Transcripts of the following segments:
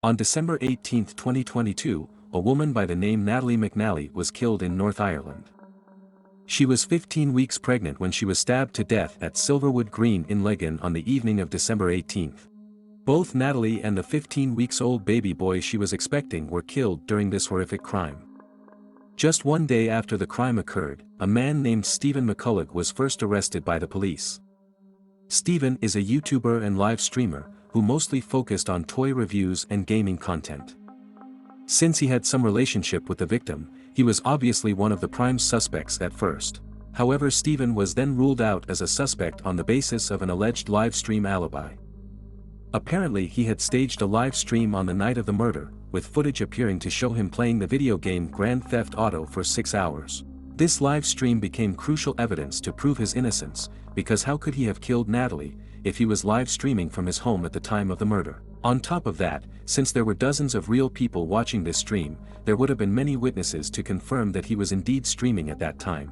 On December 18, 2022, a woman by the name Natalie McNally was killed in North Ireland. She was 15 weeks pregnant when she was stabbed to death at Silverwood Green in Lurgan on the evening of December 18. Both Natalie and the 15-weeks-old baby boy she was expecting were killed during this horrific crime. Just one day after the crime occurred, a man named Stephen McCullagh was first arrested by the police. Stephen is a YouTuber and live streamer, who mostly focused on toy reviews and gaming content. Since he had some relationship with the victim, he was obviously one of the prime suspects at first. However, Stephen was then ruled out as a suspect on the basis of an alleged live stream alibi. Apparently he had staged a live stream on the night of the murder, with footage appearing to show him playing the video game Grand Theft Auto for 6 hours. This live stream became crucial evidence to prove his innocence, because how could he have killed Natalie, if he was live streaming from his home at the time of the murder? On top of that, since there were dozens of real people watching this stream, there would have been many witnesses to confirm that he was indeed streaming at that time.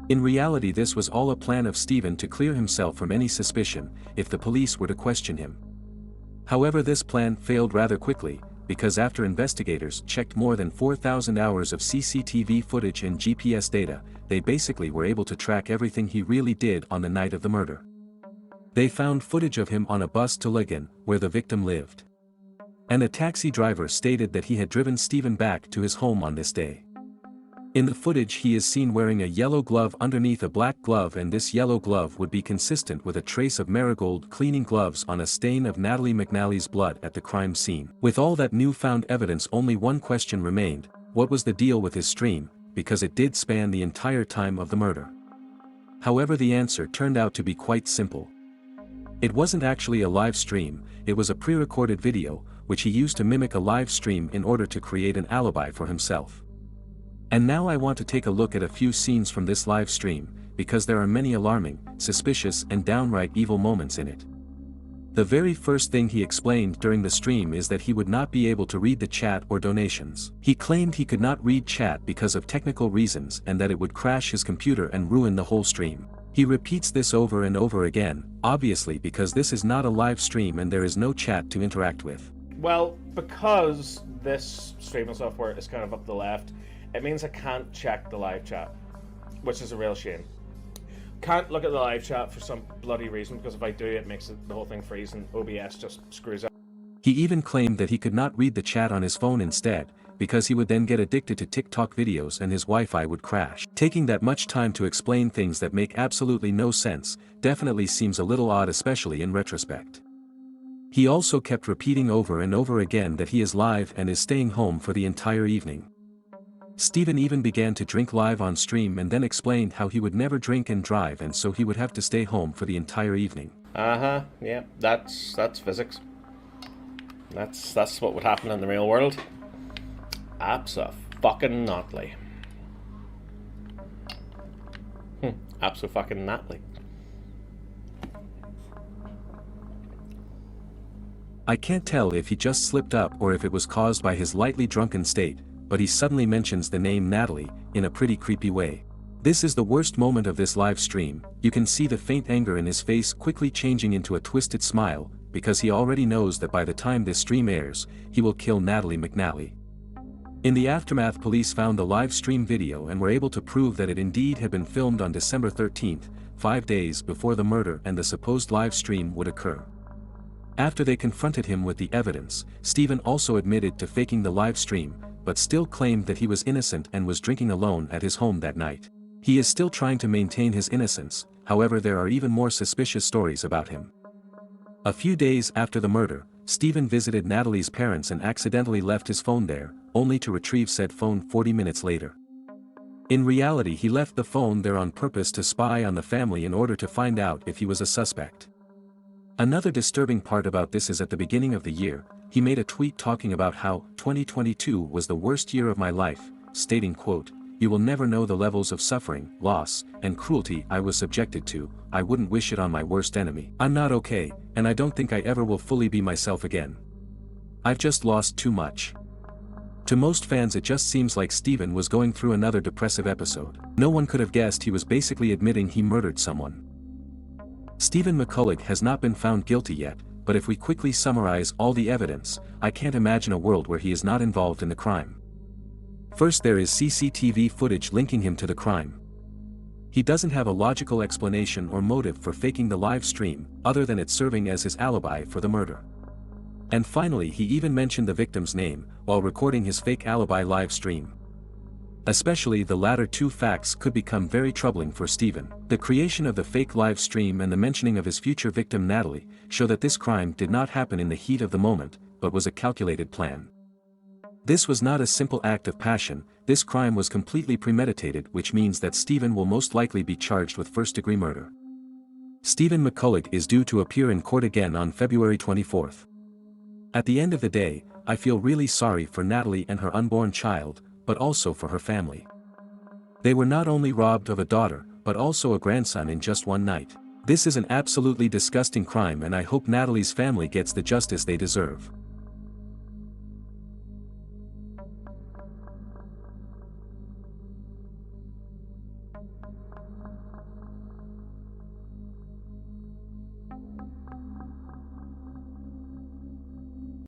In reality, this was all a plan of Stephen to clear himself from any suspicion, if the police were to question him. However, this plan failed rather quickly, because after investigators checked more than 4,000 hours of CCTV footage and GPS data, they basically were able to track everything he really did on the night of the murder. They found footage of him on a bus to Lurgan, where the victim lived. And a taxi driver stated that he had driven Stephen back to his home on this day. In the footage, he is seen wearing a yellow glove underneath a black glove, and this yellow glove would be consistent with a trace of marigold cleaning gloves on a stain of Natalie McNally's blood at the crime scene. With all that newfound evidence, only one question remained: what was the deal with his stream, because it did span the entire time of the murder? However, the answer turned out to be quite simple. It wasn't actually a live stream, it was a pre-recorded video, which he used to mimic a live stream in order to create an alibi for himself. And now I want to take a look at a few scenes from this live stream, because there are many alarming, suspicious and downright evil moments in it. The very first thing he explained during the stream is that he would not be able to read the chat or donations. He claimed he could not read chat because of technical reasons and that it would crash his computer and ruin the whole stream. He repeats this over and over again, obviously because this is not a live stream and there is no chat to interact with. Well, because this streaming software is kind of up the left, it means I can't check the live chat, which is a real shame. Can't look at the live chat for some bloody reason, because if I do, it makes the whole thing freeze and OBS just screws up. He even claimed that he could not read the chat on his phone instead, because he would then get addicted to TikTok videos and his Wi-Fi would crash. Taking that much time to explain things that make absolutely no sense definitely seems a little odd, especially in retrospect. He also kept repeating over and over again that he is live and is staying home for the entire evening. Stephen even began to drink live on stream and then explained how he would never drink and drive, and so he would have to stay home for the entire evening. Yeah, that's physics. That's what would happen in the real world. Abso-fucking-nately. Abso-fucking-nately. I can't tell if he just slipped up or if it was caused by his lightly drunken state, but he suddenly mentions the name Natalie, in a pretty creepy way. This is the worst moment of this live stream. You can see the faint anger in his face quickly changing into a twisted smile, because he already knows that by the time this stream airs, he will kill Natalie McNally. In the aftermath, police found the live stream video and were able to prove that it indeed had been filmed on December 13th, 5 days before the murder and the supposed live stream would occur. After they confronted him with the evidence, Stephen also admitted to faking the live stream, but still claimed that he was innocent and was drinking alone at his home that night. He is still trying to maintain his innocence, however there are even more suspicious stories about him. A few days after the murder, Stephen visited Natalie's parents and accidentally left his phone there, only to retrieve said phone 40 minutes later. In reality, he left the phone there on purpose to spy on the family in order to find out if he was a suspect. Another disturbing part about this is at the beginning of the year, he made a tweet talking about how 2022 was the worst year of my life, stating, quote, "You will never know the levels of suffering, loss, and cruelty I was subjected to. I wouldn't wish it on my worst enemy. I'm not okay, and I don't think I ever will fully be myself again. I've just lost too much." To most fans, it just seems like Stephen was going through another depressive episode. No one could have guessed he was basically admitting he murdered someone. Stephen McCullagh has not been found guilty yet, but if we quickly summarize all the evidence, I can't imagine a world where he is not involved in the crime. First, there is CCTV footage linking him to the crime. He doesn't have a logical explanation or motive for faking the live stream, other than it serving as his alibi for the murder. And finally, he even mentioned the victim's name, while recording his fake alibi live stream. Especially the latter two facts could become very troubling for Stephen. The creation of the fake live stream and the mentioning of his future victim Natalie show that this crime did not happen in the heat of the moment, but was a calculated plan. This was not a simple act of passion, this crime was completely premeditated, which means that Stephen will most likely be charged with first-degree murder. Stephen McCullagh is due to appear in court again on February 24th. At the end of the day, I feel really sorry for Natalie and her unborn child, but also for her family. They were not only robbed of a daughter, but also a grandson in just one night. This is an absolutely disgusting crime, and I hope Natalie's family gets the justice they deserve.